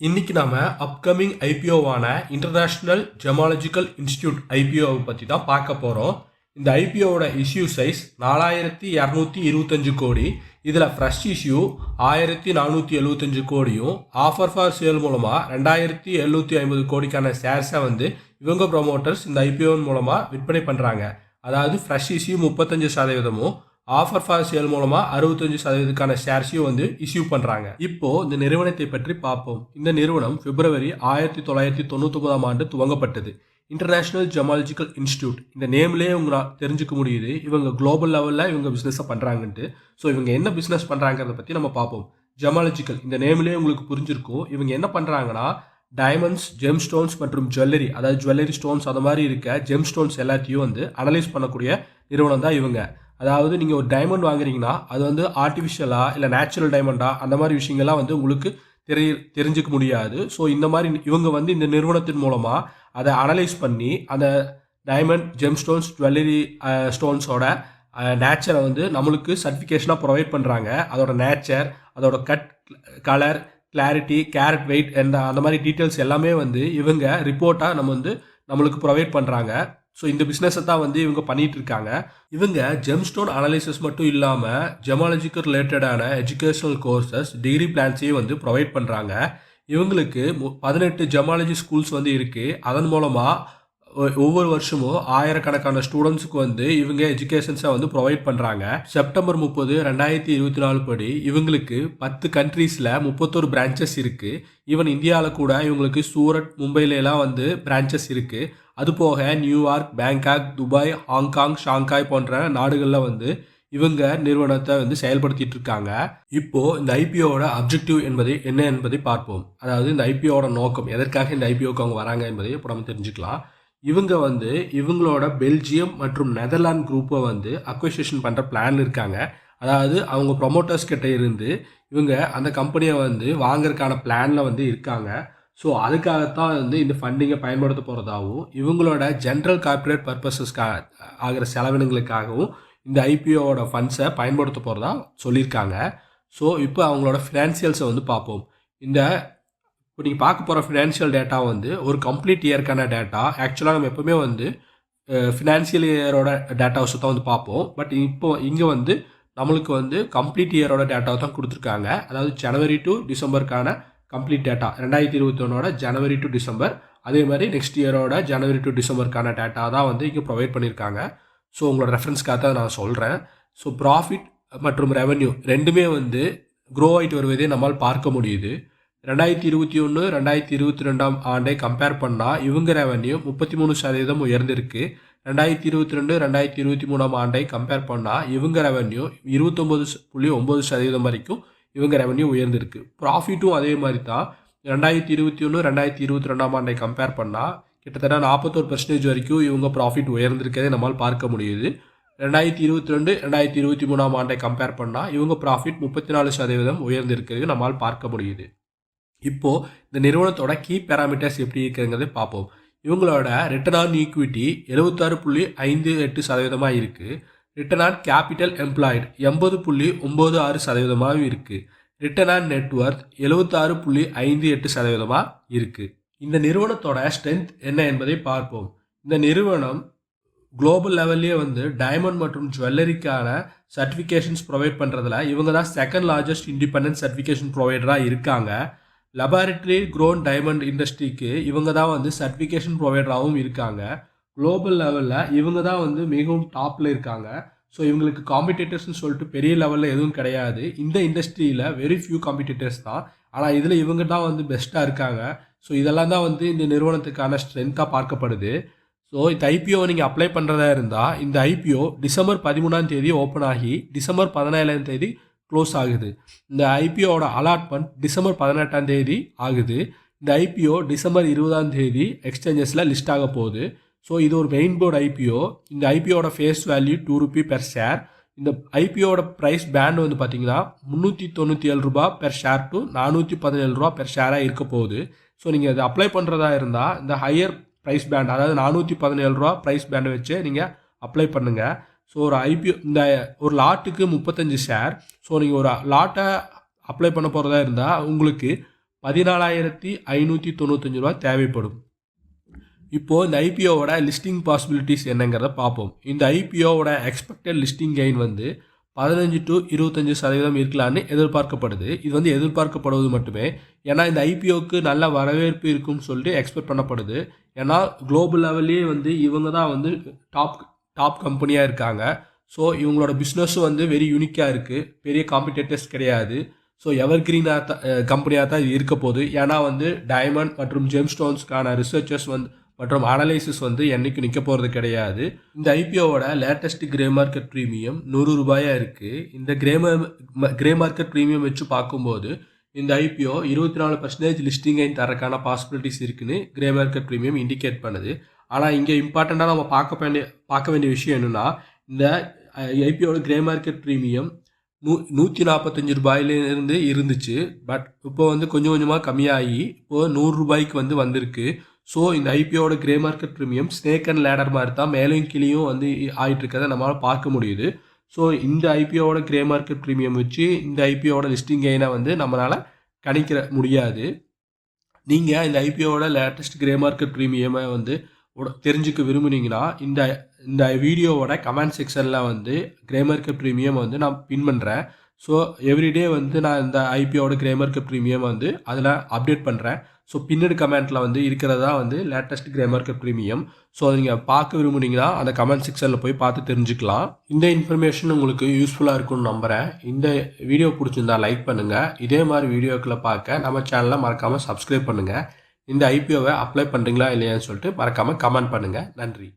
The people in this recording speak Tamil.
இன்னைக்கு நாம அப்கமிங் ஐபிஓவான இன்டர்நேஷனல் ஜெமாலஜிக்கல் இன்ஸ்டிடியூட் ஐபிஓவை பற்றி தான் பார்க்க போகிறோம். இந்த ஐபிஓவோட இஷ்யூ சைஸ் 4225 கோடி. இதில் ஃப்ரெஷ் இஷ்யூ 1475 கோடியும், ஆஃபர் ஃபார் சேல் மூலமாக 2750 கோடிக்கான ஷேர்ஸை இவங்க ப்ரொமோட்டர்ஸ் இந்த ஐபிஓவின் மூலமாக விற்பனை பண்ணுறாங்க. அதாவது fresh issue 35%, offer for sale மூலமா 65%க்கான ஷேர்ஸையும் இஷ்யூ பண்றாங்க. இப்போ இந்த நிறுவனத்தை பற்றி பார்ப்போம். இந்த நிறுவனம் பிப்ரவரி 1999 ஆண்டு துவங்கப்பட்டது. இன்டர்நேஷனல் ஜெமாலஜிக்கல் இன்ஸ்டிடியூட், இந்த நேம்லேயே உங்க தெரிஞ்சுக்க முடியுது இவங்க குளோபல் லெவலில் இவங்க பிஸ்னஸை பண்ணுறாங்கன்ட்டு. ஸோ இவங்க என்ன பிஸ்னஸ் பண்ணுறாங்கிறத பற்றி நம்ம பார்ப்போம். ஜெமாலஜிக்கல், இந்த நேம்லேயே உங்களுக்கு புரிஞ்சிருக்கும். இவங்க என்ன பண்ணுறாங்கன்னா டைமண்ட்ஸ், ஜெம் ஸ்டோன்ஸ் மற்றும் ஜுவல்லரி, அதாவது ஜுவல்லரி ஸ்டோன்ஸ் அந்த மாதிரி இருக்க ஜெம் ஸ்டோன்ஸ் எல்லாத்தையும் அனலைஸ் பண்ணக்கூடிய நிறுவனம் தான் இவங்க. அதாவது நீங்கள் ஒரு டைமண்ட் வாங்குறீங்கன்னா அது ஆர்டிஃபிஷியலா இல்லை நேச்சுரல் டைமண்டா அந்த மாதிரி விஷயங்கள்லாம் உங்களுக்கு தெரிஞ்சுக்க முடியாது. ஸோ இந்த மாதிரி இவங்க இந்த நிறுவனத்தின் மூலமாக அதை அனலைஸ் பண்ணி அந்த டைமண்ட், ஜெம் ஸ்டோன்ஸ், ஜுவல்லரி ஸ்டோன்ஸோட நேச்சரை நம்மளுக்கு சர்டிஃபிகேஷனாக ப்ரொவைட் பண்ணுறாங்க. அதோட நேச்சர், அதோட cut, colour, clarity, carat weight அந்த மாதிரி டீட்டெயில்ஸ் எல்லாமே இவங்க ரிப்போர்ட்டாக நம்மளுக்கு ப்ரொவைட் பண்ணுறாங்க. ஸோ இந்த பிஸ்னஸை தான் இவங்க பண்ணிட்டு இருக்காங்க. இவங்க ஜெம்ஸ்டோன் அனலைசிஸ் மட்டும் இல்லாமல் ஜெமாலஜிக்கல் ரிலேட்டடான எஜுகேஷனல் கோர்சஸ், டிகிரி பிளான்ஸையும் ப்ரொவைட் பண்ணுறாங்க. இவங்களுக்கு 18 ஜெமாலஜி ஸ்கூல்ஸ் இருக்குது. அதன் மூலமாக ஒவ்வொரு வருஷமும் ஆயிரக்கணக்கான ஸ்டூடெண்ட்ஸுக்கு இவங்க எஜுகேஷன்ஸை ப்ரொவைட் பண்ணுறாங்க. செப்டம்பர் 30, 2024 படி இவங்களுக்கு 10 கண்ட்ரீஸில் 31 பிரான்ச்சஸ் இருக்குது. ஈவன் இந்தியாவில் கூட இவங்களுக்கு சூரத், மும்பையிலலாம் பிரான்ச்சஸ் இருக்குது. அது போக New York, Bangkok, Dubai, Hong Kong, Shanghai போன்ற நாடுகளில் இவங்க நிறுவனத்தை செயல்படுத்திட்டு இருக்காங்க. இப்போ இந்த ஐபிஓட அப்ஜெக்டிவ் என்பது என்ன என்பதை பார்ப்போம். அதாவது இந்த ஐபிஓட நோக்கம், எதற்காக இந்த ஐபிஓக்கு அவங்க வராங்க என்பதை இப்போ நம்ம தெரிஞ்சுக்கலாம். இவங்க இவங்களோட பெல்ஜியம் மற்றும் நெதர்லாந்து குரூப்பை அக்விசிஷன் பண்ணுற பிளான் இருக்காங்க. அதாவது அவங்க ப்ரொமோட்டர்ஸ் கிட்ட இருந்து இவங்க அந்த கம்பெனியை வாங்குறதுக்கான பிளானில் இருக்காங்க. ஸோ அதுக்காகத்தான் இந்த ஃபண்டிங்கை பயன்படுத்த போகிறதாகவும், இவங்களோட ஜென்ரல் கார்ப்பரேட் பர்பஸஸ்க்காக ஆகிற செலவினங்களுக்காகவும் இந்த ஐபிஓவோட ஃபண்ட்ஸை பயன்படுத்த போகிறதா சொல்லியிருக்காங்க. ஸோ இப்போ அவங்களோட ஃபினான்சியல்ஸை பார்ப்போம். இப்போ நீங்கள் பார்க்க போகிற ஃபினான்ஷியல் டேட்டா ஒரு கம்ப்ளீட் இயர்க்கான டேட்டா. ஆக்சுவலாக நம்ம எப்போவுமே ஃபினான்ஷியல் இயரோட டேட்டாஸை தான் பார்ப்போம். பட் இப்போ இங்கே நம்மளுக்கு கம்ப்ளீட் இயரோட டேட்டாவை தான் கொடுத்துருக்காங்க. அதாவது ஜனவரி டு டிசம்பருக்கான கம்ப்ளீட் டேட்டா, 2021 ஜனவரி டு டிசம்பர், அதே மாதிரி நெக்ஸ்ட் இயரோட ஜனவரி டு டிசம்பருக்கான டேட்டா தான் இங்கே ப்ரொவைட் பண்ணியிருக்காங்க. ஸோ உங்களோட ரெஃபரன்ஸ்க்காக தான் நான் சொல்கிறேன். ஸோ ப்ராஃபிட் மற்றும் ரெவன்யூ ரெண்டுமே க்ரோ ஆகிட்டு வருவதே நம்மால் பார்க்க முடியுது. 2021, 2022 ஆண்டை கம்பேர் பண்ணால் இவங்க ரெவன்யூ 33% உயர்ந்திருக்கு. 2022, 2023 ஆண்டை கம்பேர் பண்ணால் இவங்க ரெவன்யூ 29.9% வரைக்கும் இவங்க ரெவன்யூ உயர்ந்திருக்கு. ப்ராஃபிட்டும் அதே மாதிரி தான். 2021, 2022 ஆண்டை கம்பேர் பண்ணால் கிட்டத்தட்ட 41% வரைக்கும் இவங்க ப்ராஃபிட் உயர்ந்திருக்கதே நம்மால் பார்க்க முடியுது. 2022, 2023 ஆண்டை கம்பேர் பண்ணால் இவங்க ப்ராஃபிட் 34% உயர்ந்திருக்கிறது நம்மால் பார்க்க முடியுது. இப்போது இந்த நிறுவனத்தோட கீ பேராமீட்டர்ஸ் எப்படி இருக்குங்கிறத பார்ப்போம். இவங்களோட ரிட்டர்ன் ஆன் ஈக்விட்டி 76.58% இருக்குது. ரிட்டர்ன் ஆன் கேபிட்டல் எம்ப்ளாய்டு 80.96% இருக்குது. ரிட்டர்ன் ஆன் நெட்வொர்த் 76.58% இருக்குது. இந்த நிறுவனத்தோட ஸ்ட்ரென்த் என்ன என்பதை பார்ப்போம். இந்த நிறுவனம் குளோபல் லெவல்லே டைமண்ட் மற்றும் ஜுவல்லரிக்கான சர்டிஃபிகேஷன்ஸ் ப்ரொவைட் பண்ணுறதுல இவங்க தான் செகண்ட் லார்ஜஸ்ட் இண்டிபெண்டன்ட் சர்டிஃபிகேஷன் ப்ரொவைடராக இருக்காங்க. லெபார்டரி க்ரோன் டைமண்ட் இண்டஸ்ட்ரிக்கு இவங்க தான் சர்டிஃபிகேஷன் ப்ரொவைடராகவும் இருக்காங்க. குளோபல் லெவலில் இவங்க தான் மிகவும் டாப்பில் இருக்காங்க. ஸோ இவங்களுக்கு காம்படிட்டர்ஸ்னு சொல்லிட்டு பெரிய லெவலில் எதுவும் கிடையாது. இந்த இண்டஸ்ட்ரியில் வெரி ஃபியூ காம்படிட்டர்ஸ் தான். ஆனால் இதில் இவங்க தான் பெஸ்ட்டாக இருக்காங்க. ஸோ இதெல்லாம் தான் இந்த நிறுவனத்துக்கான ஸ்ட்ரென்த்தாக பார்க்கப்படுது. ஸோ இந்த ஐபிஓ நீங்கள் அப்ளை பண்ணுறதா இருந்தால் இந்த ஐபிஓ டிசம்பர் 13 ஓப்பன் ஆகி டிசம்பர் 17 க்ளோஸ் ஆகுது. இந்த ஐபிஓட அலாட்மெண்ட் டிசம்பர் 18 ஆகுது. இந்த ஐபிஓ டிசம்பர் 20 எக்ஸ்சேஞ்சஸில் லிஸ்ட் ஆக போகுது. ஸோ இது ஒரு மெயின் போர்டு ஐபிஓ. இந்த ஐபிஓட ஃபேஸ் வேல்யூ ₹2 பெர் ஷேர். இந்த ஐபிஓட ப்ரைஸ் பேண்ட் பார்த்தீங்கன்னா ₹397 பெர் ஷேர் டு ₹417 பெர் ஷேராக இருக்க போகுது. ஸோ நீங்கள் அதை அப்ளை பண்ணுறதா இருந்தால் இந்த ஹையர் ப்ரைஸ் பேண்ட், அதாவது ₹417 ப்ரைஸ் பேண்டை வச்சு நீங்கள் அப்ளை பண்ணுங்கள். ஸோ ஒரு ஐபிஓ இந்த ஒரு லாட்டுக்கு 35 ஷேர். ஸோ நீங்கள் ஒரு லாட்டை அப்ளை பண்ண போகிறதா இருந்தால் உங்களுக்கு 14,595 ரூபா தேவைப்படும். இப்போது இந்த ஐபிஓவோட லிஸ்டிங் பாசிபிலிட்டிஸ் என்னங்கிறத பார்ப்போம். இந்த ஐபிஓவோட எக்ஸ்பெக்டட் லிஸ்டிங் கெயின் வந்து 15 to 25% இருக்கலான்னு எதிர்பார்க்கப்படுது. இது வந்து எதிர்பார்க்கப்படுவது மட்டுமே. ஏன்னா இந்த ஐபிஓக்கு நல்ல வரவேற்பு இருக்குன்னு சொல்லிட்டு எக்ஸ்பெக்ட் பண்ணப்படுது. ஏன்னா குளோபல் லெவல்லே வந்து இவங்க தான் வந்து டாப் கம்பெனியாக இருக்காங்க. ஸோ இவங்களோட பிஸ்னஸும் வந்து வெரி யூனிக்காக இருக்குது. பெரிய காம்படிட்டர்ஸ் கிடையாது. ஸோ எவர்கிரீனாக கம்பெனியாக தான் இது இருக்க போகுது. ஏன்னா வந்து டைமண்ட் மற்றும் ஜெம்ஸ்டோன்ஸ்க்கான ரிசர்ச்சர்ஸ் வந்து மற்றும் அனலைசிஸ் வந்து என்றைக்கும் நிற்க போகிறது கிடையாது. இந்த ஐபிஓவோட லேட்டஸ்ட் கிரே மார்க்கெட் ப்ரீமியம் 100 ரூபாயாக இருக்குது. இந்த கிரே மார்க்கெட் ப்ரீமியம் வச்சு பார்க்கும்போது இந்த ஐபிஓ 24% லிஸ்டிங் கெயின் தரக்கான பாசிபிலிட்டிஸ் இருக்குன்னு கிரே மார்க்கெட் ப்ரீமியம் இண்டிகேட் பண்ணுது. ஆனால் இங்கே இம்பார்ட்டண்ட்டாக நம்ம பார்க்க வேண்டிய விஷயம் என்னென்னா, இந்த ஐபிஓட கிரே மார்க்கெட் ப்ரீமியம் 145 ரூபாயிலிருந்து இருந்துச்சு. பட் இப்போ வந்து கொஞ்சம் கொஞ்சமாக கம்மியாகி இப்போது 100 ரூபாய்க்கு வந்து வந்திருக்கு. ஸோ இந்த ஐபிஓட grey market premium snake and ladder மாதிரி தான் மேலேயும் கீழேயும் வந்து ஆகிட்டு இருக்கிறத நம்மளால் பார்க்க முடியுது. ஸோ இந்த ஐபிஓட கிரே மார்க்கெட் ப்ரீமியம் வச்சு இந்த ஐபிஓட லிஸ்டிங் கெயினை வந்து நம்மளால் கணிக்க முடியாது. நீங்கள் இந்த ஐபிஓட லேட்டஸ்ட் கிரே மார்க்கெட் ப்ரீமியமை வந்து தெரிஞ்சுக்க விரும்புனீங்கன்னா இந்த வீடியோவோட கமெண்ட் செக்ஷனில் வந்து கிரே மார்க்கெட் ப்ரீமியம் வந்து நான் பின் பண்ணுறேன். ஸோ எவ்ரிடே வந்து நான் இந்த ஐபிஓட கிரே மார்க்கெட் ப்ரீமியம் வந்து அதில் அப்டேட் பண்ணுறேன். ஸோ பின்னடு கமெண்ட்டில் வந்து இருக்கிறதா வந்து latest grey market premium. So அதை நீங்கள் பார்க்க விரும்புனீங்கன்னா அந்த கமெண்ட் செக்ஷனில் போய் பார்த்து தெரிஞ்சுக்கலாம். இந்த இன்ஃபர்மேஷன் உங்களுக்கு யூஸ்ஃபுல்லாக இருக்கும்னு நம்புகிறேன். இந்த வீடியோ பிடிச்சிருந்தா லைக் பண்ணுங்கள். இதே மாதிரி வீடியோக்களை பார்க்க நம்ம சேனலை மறக்காமல் சப்ஸ்கிரைப் பண்ணுங்கள். இந்த ஐபிஓவை அப்ளை பண்ணுறீங்களா இல்லையான்னு சொல்லிட்டு மறக்காமல் கமெண்ட் பண்ணுங்கள். நன்றி.